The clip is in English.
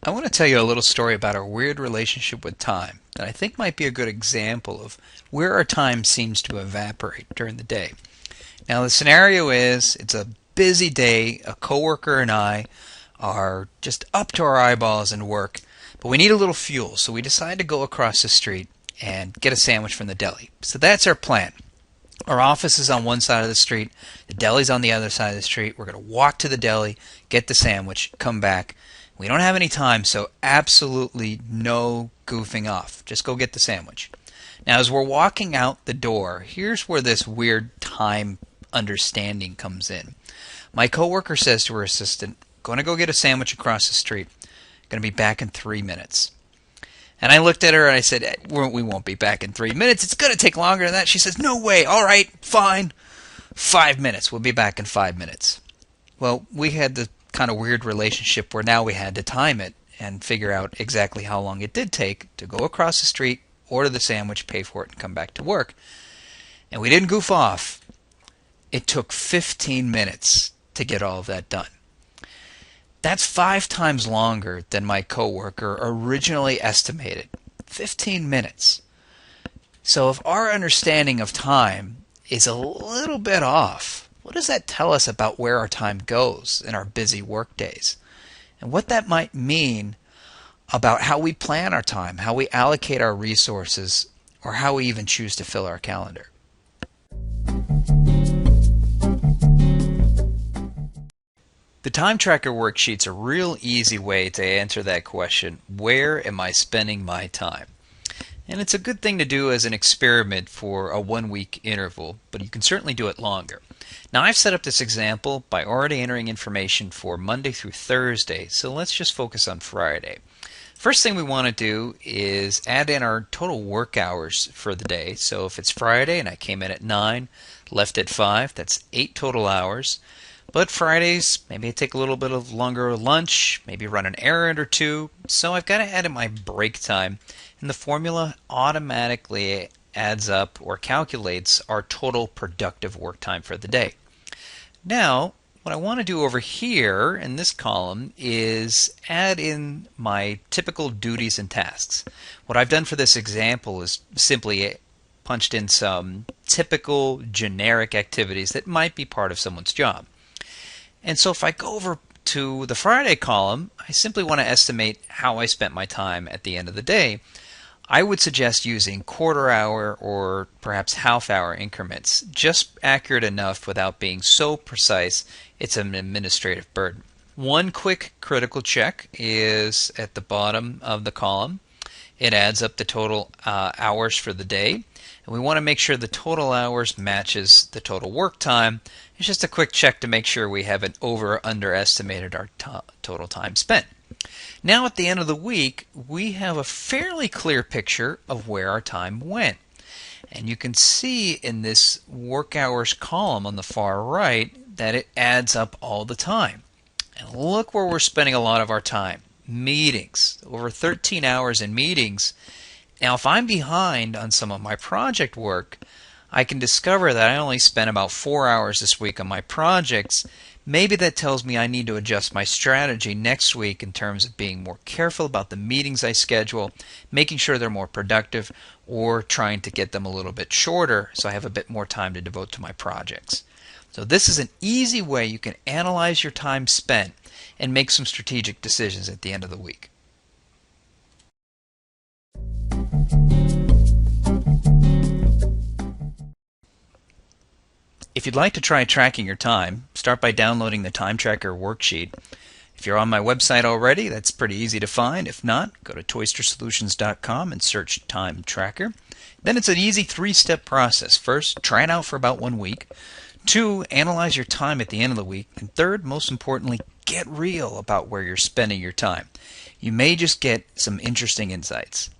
I want to tell you a little story about our weird relationship with time that I think might be a good example of where our time seems to evaporate during the day. Now, the scenario is it's a busy day. A coworker and I are just up to our eyeballs in work, but we need a little fuel, so we decide to go across the street and get a sandwich from the deli. So that's our plan. Our office is on one side of the street, the deli's on the other side of the street. We're going to walk to the deli, get the sandwich, come back. We don't have any time, so absolutely no goofing off. Just go get the sandwich. Now, as we're walking out the door, here's where this weird time understanding comes in. My coworker says to her assistant, "Going to go get a sandwich across the street. Going to be back in 3 minutes." And I looked at her and I said, "We won't be back in 3 minutes. It's going to take longer than that." She says, "No way. All right, fine. 5 minutes. We'll be back in 5 minutes." Well, we had the kind of weird relationship where now we had to time it and figure out exactly how long it did take to go across the street, order the sandwich, pay for it, and come back to work. And we didn't goof off. It took 15 minutes to get all of that done. That's 5 times longer than my coworker originally estimated. 15 minutes. So if our understanding of time is a little bit off, what does that tell us about where our time goes in our busy work days? And what that might mean about how we plan our time, how we allocate our resources, or how we even choose to fill our calendar. The time tracker worksheet's a real easy way to answer that question, where am I spending my time? And it's a good thing to do as an experiment for a 1-week interval, but you can certainly do it longer. Now, I've set up this example by already entering information for Monday through Thursday, so let's just focus on Friday. First thing we want to do is add in our total work hours for the day. So if it's Friday and I came in at 9, left at 5, that's 8 total hours. But Fridays, maybe I take a little bit of longer lunch, maybe run an errand or two, so I've got to add in my break time, and the formula automatically adds up or calculates our total productive work time for the day. Now, what I want to do over here in this column is add in my typical duties and tasks. What I've done for this example is simply punched in some typical generic activities that might be part of someone's job. And so if I go over to the Friday column, I simply want to estimate how I spent my time at the end of the day. I would suggest using quarter-hour or perhaps half-hour increments, just accurate enough without being so precise it's an administrative burden. One quick critical check is at the bottom of the column. It adds up the total hours for the day, and we want to make sure the total hours matches the total work time. It's just a quick check to make sure we haven't over or underestimated our total time spent. Now at the end of the week, we have a fairly clear picture of where our time went. And you can see in this work hours column on the far right that it adds up all the time. And look where we're spending a lot of our time. Meetings. Over 13 hours in meetings. Now if I'm behind on some of my project work, I can discover that I only spent about 4 hours this week on my projects. Maybe that tells me I need to adjust my strategy next week in terms of being more careful about the meetings I schedule, making sure they're more productive, or trying to get them a little bit shorter so I have a bit more time to devote to my projects. So this is an easy way you can analyze your time spent and make some strategic decisions at the end of the week. If you'd like to try tracking your time, start by downloading the Time Tracker worksheet. If you're on my website already, that's pretty easy to find. If not, go to toystersolutions.com and search Time Tracker. Then it's an easy 3-step process. First, try it out for about 1 week. 2, analyze your time at the end of the week. And 3rd, most importantly, get real about where you're spending your time. You may just get some interesting insights.